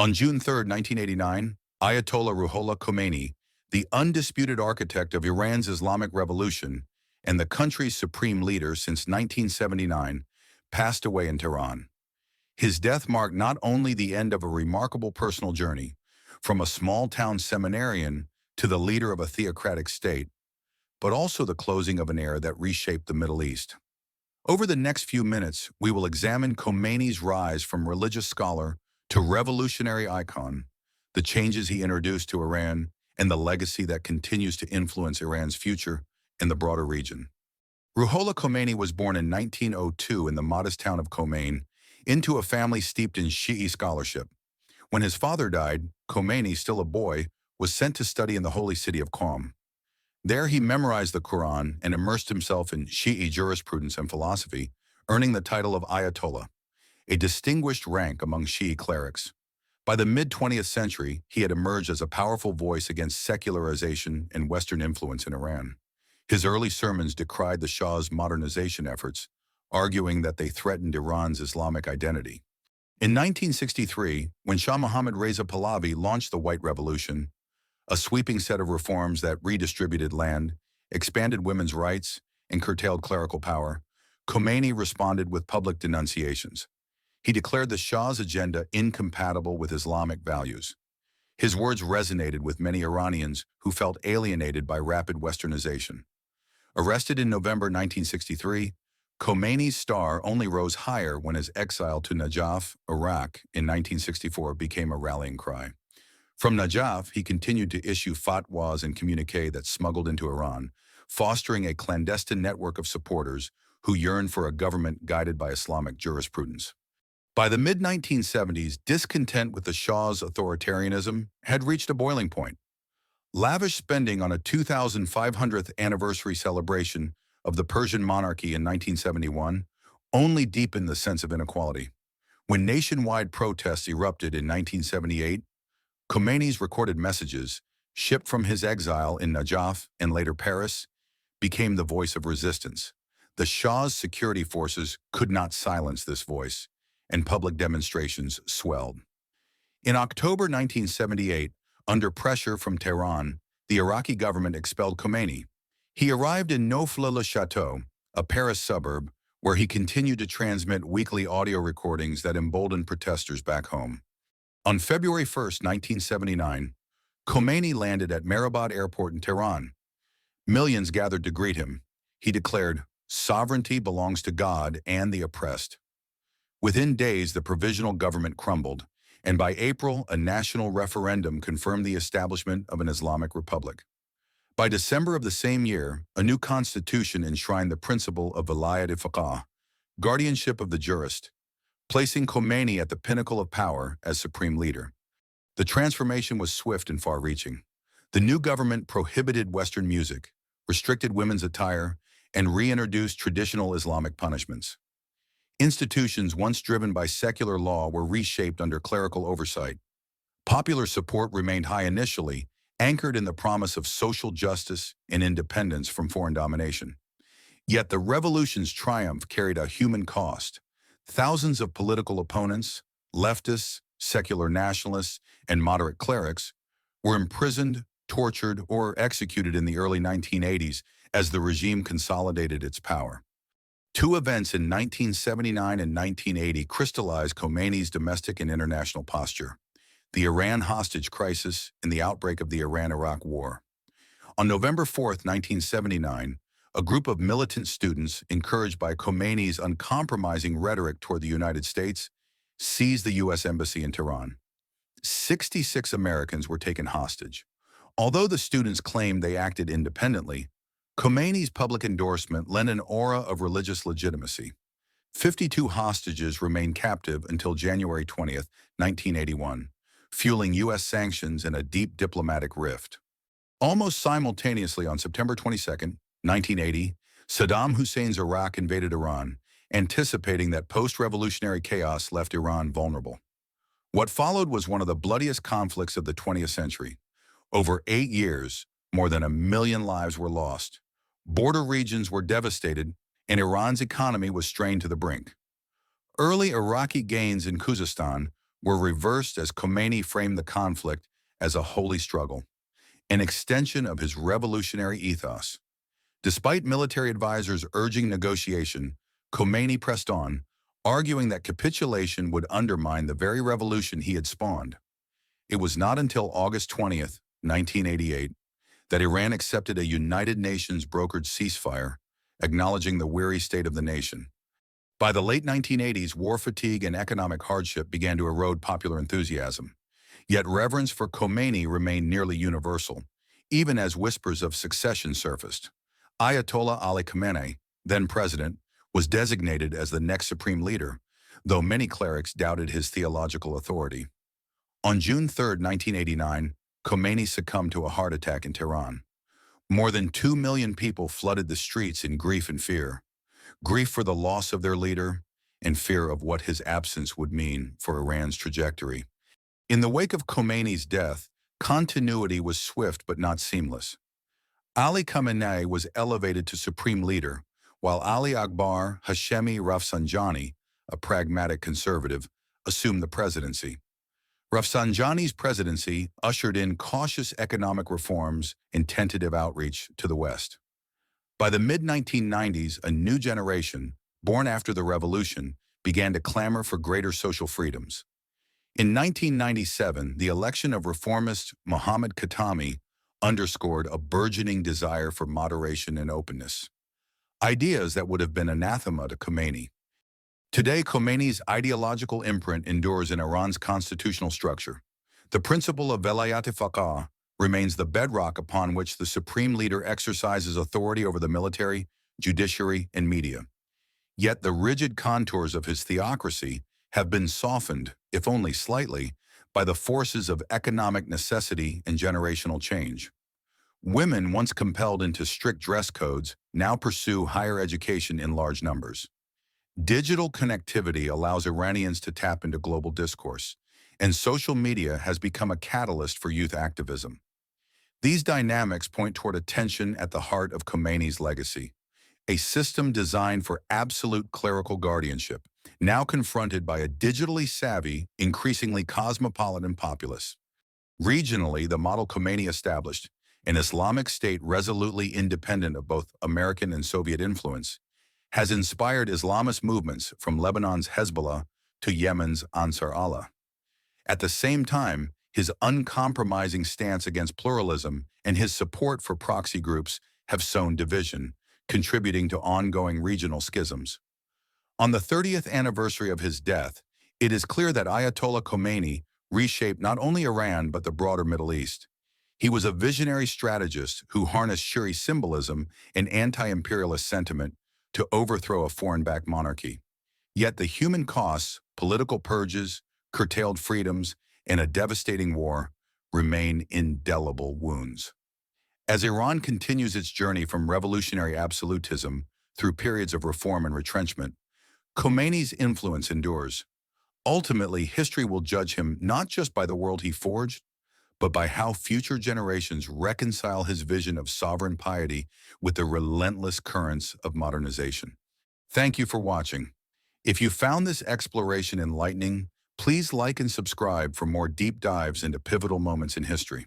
On June 3, 1989, Ayatollah Ruhollah Khomeini, the undisputed architect of Iran's Islamic Revolution and the country's supreme leader since 1979, passed away in Tehran. His death marked not only the end of a remarkable personal journey, from a small-town seminarian to the leader of a theocratic state, but also the closing of an era that reshaped the Middle East. Over the next few minutes, we will examine Khomeini's rise from religious scholar to revolutionary icon, the changes he introduced to Iran, and the legacy that continues to influence Iran's future and the broader region. Ruhollah Khomeini was born in 1902 in the modest town of Khomeini, into a family steeped in Shi'i scholarship. When his father died, Khomeini, still a boy, was sent to study in the holy city of Qom. There he memorized the Quran and immersed himself in Shi'i jurisprudence and philosophy, earning the title of Ayatollah, a distinguished rank among Shi'i clerics. By the mid-20th century, he had emerged as a powerful voice against secularization and Western influence in Iran. His early sermons decried the Shah's modernization efforts, arguing that they threatened Iran's Islamic identity. In 1963, when Shah Mohammad Reza Pahlavi launched the White Revolution, a sweeping set of reforms that redistributed land, expanded women's rights, and curtailed clerical power, Khomeini responded with public denunciations. He declared the Shah's agenda incompatible with Islamic values. His words resonated with many Iranians who felt alienated by rapid westernization. Arrested in November 1963, Khomeini's star only rose higher when his exile to Najaf, Iraq, in 1964 became a rallying cry. From Najaf, he continued to issue fatwas and communiques that smuggled into Iran, fostering a clandestine network of supporters who yearned for a government guided by Islamic jurisprudence. By the mid-1970s, discontent with the Shah's authoritarianism had reached a boiling point. Lavish spending on a 2,500th anniversary celebration of the Persian monarchy in 1971 only deepened the sense of inequality. When nationwide protests erupted in 1978, Khomeini's recorded messages, shipped from his exile in Najaf and later Paris, became the voice of resistance. The Shah's security forces could not silence this voice, and public demonstrations swelled. In October 1978, under pressure from Tehran, the Iraqi government expelled Khomeini. He arrived in Neauphle-le-Château, a Paris suburb, where he continued to transmit weekly audio recordings that emboldened protesters back home. On February 1, 1979, Khomeini landed at Mehrabad Airport in Tehran. Millions gathered to greet him. He declared, "Sovereignty belongs to God and the oppressed." Within days, the provisional government crumbled, and by April, a national referendum confirmed the establishment of an Islamic republic. By December of the same year, a new constitution enshrined the principle of vilayat-e-faqih, guardianship of the jurist, placing Khomeini at the pinnacle of power as supreme leader. The transformation was swift and far-reaching. The new government prohibited Western music, restricted women's attire, and reintroduced traditional Islamic punishments. Institutions once driven by secular law were reshaped under clerical oversight. Popular support remained high initially, anchored in the promise of social justice and independence from foreign domination. Yet the revolution's triumph carried a human cost. Thousands of political opponents, leftists, secular nationalists, and moderate clerics were imprisoned, tortured, or executed in the early 1980s as the regime consolidated its power. Two events in 1979 and 1980 crystallized Khomeini's domestic and international posture: the Iran hostage crisis and the outbreak of the Iran-Iraq War. On November 4, 1979, a group of militant students, encouraged by Khomeini's uncompromising rhetoric toward the United States, seized the U.S. Embassy in Tehran. 66 Americans were taken hostage. Although the students claimed they acted independently, Khomeini's public endorsement lent an aura of religious legitimacy. 52 hostages remained captive until January 20, 1981, fueling U.S. sanctions and a deep diplomatic rift. Almost simultaneously on September 22, 1980, Saddam Hussein's Iraq invaded Iran, anticipating that post-revolutionary chaos left Iran vulnerable. What followed was one of the bloodiest conflicts of the 20th century. Over 8 years, more than 1 million lives were lost. Border regions were devastated, and Iran's economy was strained to the brink. Early Iraqi gains in Khuzestan were reversed as Khomeini framed the conflict as a holy struggle, an extension of his revolutionary ethos. Despite military advisors urging negotiation, Khomeini pressed on, arguing that capitulation would undermine the very revolution he had spawned. It was not until August 20th, 1988, that Iran accepted a United Nations brokered ceasefire, acknowledging the weary state of the nation. By the late 1980s, war fatigue and economic hardship began to erode popular enthusiasm. Yet reverence for Khomeini remained nearly universal, even as whispers of succession surfaced. Ayatollah Ali Khamenei, then president, was designated as the next supreme leader, though many clerics doubted his theological authority. On June 3rd, 1989, Khomeini succumbed to a heart attack in Tehran. More than 2 million people flooded the streets in grief and fear. Grief for the loss of their leader, and fear of what his absence would mean for Iran's trajectory. In the wake of Khomeini's death, continuity was swift but not seamless. Ali Khamenei was elevated to supreme leader, while Ali Akbar Hashemi Rafsanjani, a pragmatic conservative, assumed the presidency. Rafsanjani's presidency ushered in cautious economic reforms and tentative outreach to the West. By the mid-1990s, a new generation, born after the revolution, began to clamor for greater social freedoms. In 1997, the election of reformist Mohammad Khatami underscored a burgeoning desire for moderation and openness, ideas that would have been anathema to Khomeini. Today, Khomeini's ideological imprint endures in Iran's constitutional structure. The principle of velayat-e-faqih remains the bedrock upon which the supreme leader exercises authority over the military, judiciary, and media. Yet the rigid contours of his theocracy have been softened, if only slightly, by the forces of economic necessity and generational change. Women, once compelled into strict dress codes, now pursue higher education in large numbers. Digital connectivity allows Iranians to tap into global discourse, and social media has become a catalyst for youth activism. These dynamics point toward a tension at the heart of Khomeini's legacy, a system designed for absolute clerical guardianship, now confronted by a digitally savvy, increasingly cosmopolitan populace. Regionally, the model Khomeini established, an Islamic state resolutely independent of both American and Soviet influence, has inspired Islamist movements from Lebanon's Hezbollah to Yemen's Ansar Allah. At the same time, his uncompromising stance against pluralism and his support for proxy groups have sown division, contributing to ongoing regional schisms. On the 30th anniversary of his death, it is clear that Ayatollah Khomeini reshaped not only Iran but the broader Middle East. He was a visionary strategist who harnessed Shi'i symbolism and anti-imperialist sentiment to overthrow a foreign-backed monarchy. Yet the human costs, political purges, curtailed freedoms, and a devastating war remain indelible wounds. As Iran continues its journey from revolutionary absolutism through periods of reform and retrenchment, Khomeini's influence endures. Ultimately, history will judge him not just by the world he forged, but by how future generations reconcile his vision of sovereign piety with the relentless currents of modernization. Thank you for watching. If you found this exploration enlightening, please like and subscribe for more deep dives into pivotal moments in history.